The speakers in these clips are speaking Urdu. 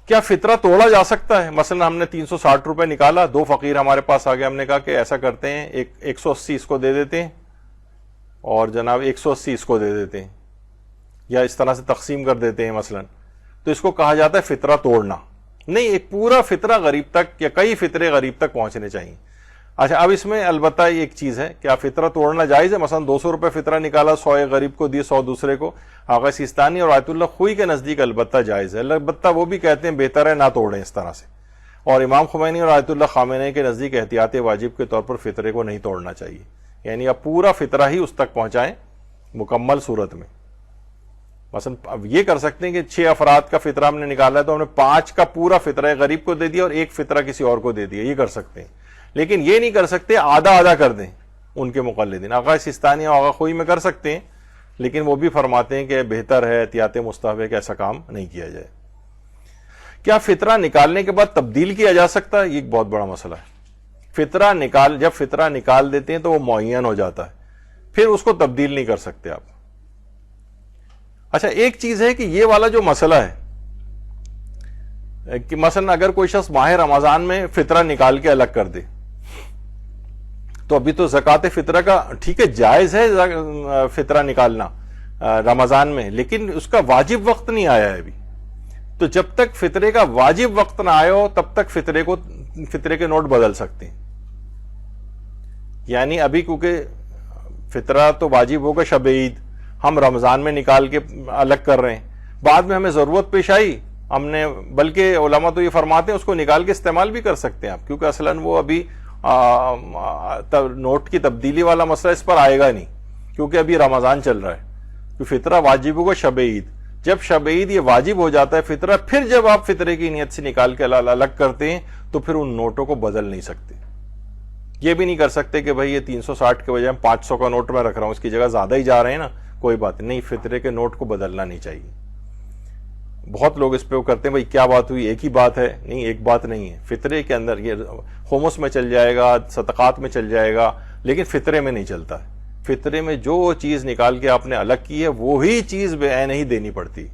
کیا فطرہ توڑا جا سکتا ہے؟ مثلا ہم نے 360 روپے نکالا، 2 فقیر ہمارے پاس آ گئے، ہم نے کہا کہ ایسا کرتے ہیں 180 اس کو دے دیتے ہیں اور جناب 180 اس کو دے دیتے ہیں، یا اس طرح سے تقسیم کر دیتے ہیں مثلا، تو اس کو کہا جاتا ہے فطرہ توڑنا. نہیں، ایک پورا فطرہ غریب تک یا کئی فطرے غریب تک پہنچنے چاہیے. اچھا، اب اس میں البتہ ایک چیز ہے، کیا فطرہ توڑنا جائز ہے؟ مثلا 200 روپے فطرہ نکالا، 100 ایک غریب کو دیے، 100 دوسرے کو. آغا سیستانی اور آیت اللہ خوئی کے نزدیک البتہ جائز ہے، البتہ وہ بھی کہتے ہیں بہتر ہے نہ توڑیں اس طرح سے. اور امام خمینی اور آیت اللہ خامنئی کے نزدیک احتیاط واجب کے طور پر فطرے کو نہیں توڑنا چاہیے، یعنی اب پورا فطرہ ہی اس تک پہنچائیں مکمل صورت میں. مثلا اب یہ کر سکتے ہیں کہ 6 افراد کا فطرہ ہم نے نکالا ہے تو ہم نے 5 کا پورا فطرہ غریب کو دے دیا اور 1 فطرہ کسی اور کو دے دیا، یہ کر سکتے ہیں. لیکن یہ نہیں کر سکتے آدھا آدھا کر دیں ان کے مقلدین. آغا سیستانی اور آغا خوئی میں کر سکتے ہیں، لیکن وہ بھی فرماتے ہیں کہ بہتر ہے، احتیاط مستحب ہے کہ ایسا کام نہیں کیا جائے. کیا فطرہ نکالنے کے بعد تبدیل کیا جا سکتا ہے؟ یہ ایک بہت بڑا مسئلہ ہے. جب فطرہ نکال دیتے ہیں تو وہ معین ہو جاتا ہے، پھر اس کو تبدیل نہیں کر سکتے آپ. اچھا، ایک چیز ہے کہ یہ والا جو مسئلہ ہے کہ مثلا اگر کوئی شخص ماہ رمضان میں فطرہ نکال کے الگ کر دے تو ابھی تو زکوٰۃ فطرہ کا ٹھیک ہے جائز ہے فطرہ نکالنا رمضان میں، لیکن اس کا واجب وقت نہیں آیا ہے ابھی. تو جب تک فطرے کا واجب وقت نہ آیا ہو تب تک فطرے کے نوٹ بدل سکتے ہیں. یعنی ابھی کیونکہ فطرہ تو واجب ہوگا شب عید، ہم رمضان میں نکال کے الگ کر رہے ہیں، بعد میں ہمیں ضرورت پیش آئی ہم نے، بلکہ علماء تو یہ فرماتے ہیں اس کو نکال کے استعمال بھی کر سکتے ہیں آپ، کیونکہ اصلاً وہ ابھی نوٹ کی تبدیلی والا مسئلہ اس پر آئے گا نہیں، کیونکہ ابھی رمضان چل رہا ہے. تو فطرہ واجب ہوگا شب عید، جب شب عید یہ واجب ہو جاتا ہے فطرہ، پھر جب آپ فطرے کی نیت سے نکال کے الگ کرتے ہیں تو پھر ان نوٹوں کو بدل نہیں سکتے. یہ بھی نہیں کر سکتے کہ بھائی یہ 360 کے بجائے 500 کا نوٹ میں رکھ رہا ہوں، اس کی جگہ زیادہ ہی جا رہے ہیں نا، کوئی بات نہیں، فطرے کے نوٹ کو بدلنا نہیں چاہیے. بہت لوگ اس پہ وہ کرتے ہیں بھائی کیا بات ہوئی، ایک ہی بات ہے. نہیں، ایک بات نہیں ہے. فطرے کے اندر یہ خمس میں چل جائے گا، صدقات میں چل جائے گا، لیکن فطرے میں نہیں چلتا ہے. فطرے میں جو چیز نکال کے آپ نے الگ کی ہے وہی چیز بے عین ہی دینی پڑتی.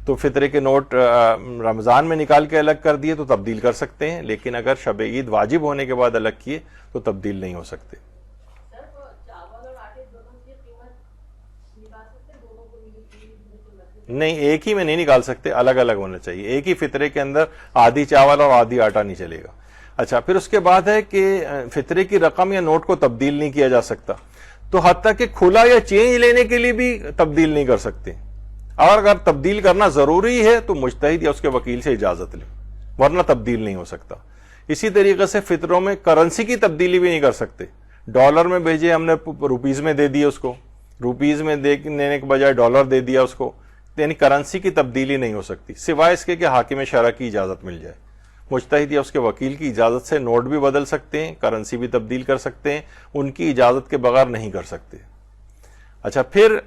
تو فطرے کے نوٹ رمضان میں نکال کے الگ کر دیے تو تبدیل کر سکتے ہیں، لیکن اگر شب عید واجب ہونے کے بعد الگ کیے تو تبدیل نہیں ہو سکتے. نہیں، ایک ہی میں نہیں نکال سکتے، الگ الگ ہونا چاہیے. ایک ہی فطرے کے اندر آدھی چاول اور آدھی آٹا نہیں چلے گا. اچھا، پھر اس کے بعد ہے کہ فطرے کی رقم یا نوٹ کو تبدیل نہیں کیا جا سکتا، تو حتیٰ کہ کھلا یا چینج لینے کے لیے بھی تبدیل نہیں کر سکتے. اور اگر تبدیل کرنا ضروری ہے تو مجتہد یا اس کے وکیل سے اجازت لے، ورنہ تبدیل نہیں ہو سکتا. اسی طریقے سے فطروں میں کرنسی کی تبدیلی بھی نہیں کر سکتے. ڈالر میں بھیجے ہم نے روپیز میں دے دیے، اس کو روپیز میں دینے کے بجائے ڈالر دے دیا اس کو، یعنی کرنسی کی تبدیلی نہیں ہو سکتی سوائے اس کے کہ حاکم شرع کی اجازت مل جائے. مجتہد یا اس کے وکیل کی اجازت سے نوٹ بھی بدل سکتے ہیں، کرنسی بھی تبدیل کر سکتے ہیں، ان کی اجازت کے بغیر نہیں کر سکتے. اچھا، پھر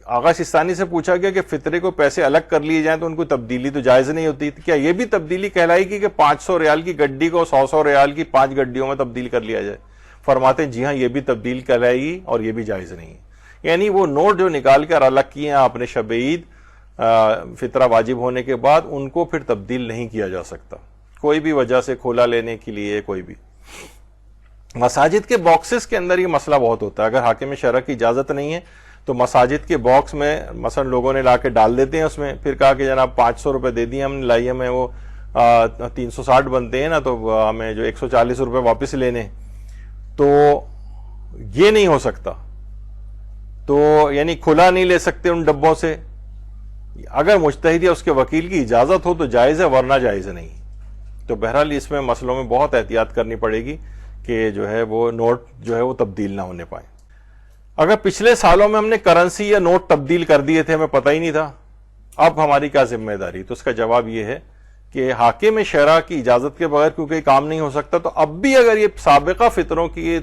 آغا سیستانی سے پوچھا گیا کہ فطرے کو پیسے الگ کر لیے جائیں تو ان کو تبدیلی تو جائز نہیں ہوتی، کیا یہ بھی تبدیلی کہلائے گی کہ 500 ریال کی گڈی کو 100 ریال کی 5 گڈیوں میں تبدیل کر لیا جائے؟ فرماتے ہیں جی ہاں، یہ بھی تبدیل کہلائے گی اور یہ بھی جائز نہیں ہے. یعنی وہ نوٹ جو نکال کر الگ کیے ہیں آپ نے شب عید فطرہ واجب ہونے کے بعد، ان کو پھر تبدیل نہیں کیا جا سکتا کوئی بھی وجہ سے، کھولا لینے کے لیے کوئی بھی. مساجد کے باکسز کے اندر یہ مسئلہ بہت ہوتا ہے. اگر حاکم شرع کی اجازت نہیں ہے تو مساجد کے باکس میں مثلا لوگوں نے لا کے ڈال دیتے ہیں، اس میں پھر کہا کہ جناب 500 روپے دے دیے ہم نے، لائیے ہمیں وہ 360 بنتے ہیں نا، تو ہمیں جو 140 روپے واپس لینے. تو یہ نہیں ہو سکتا. تو یعنی کھلا نہیں لے سکتے ان ڈبوں سے. اگر مجتہد یا اس کے وکیل کی اجازت ہو تو جائز ہے، ورنہ جائز نہیں. تو بہرحال اس میں مسئلوں میں بہت احتیاط کرنی پڑے گی کہ جو ہے وہ نوٹ جو ہے وہ تبدیل نہ ہونے پائیں. اگر پچھلے سالوں میں ہم نے کرنسی یا نوٹ تبدیل کر دیے تھے، ہمیں پتہ ہی نہیں تھا، اب ہماری کیا ذمہ داری؟ تو اس کا جواب یہ ہے کہ حاکم شرع کی اجازت کے بغیر کیونکہ کام نہیں ہو سکتا، تو اب بھی اگر یہ سابقہ فطروں کی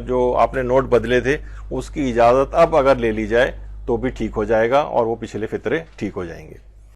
جو آپ نے نوٹ بدلے تھے اس کی اجازت اب اگر لے لی جائے تو بھی ٹھیک ہو جائے گا اور وہ پچھلے فطرے ٹھیک ہو جائیں گے.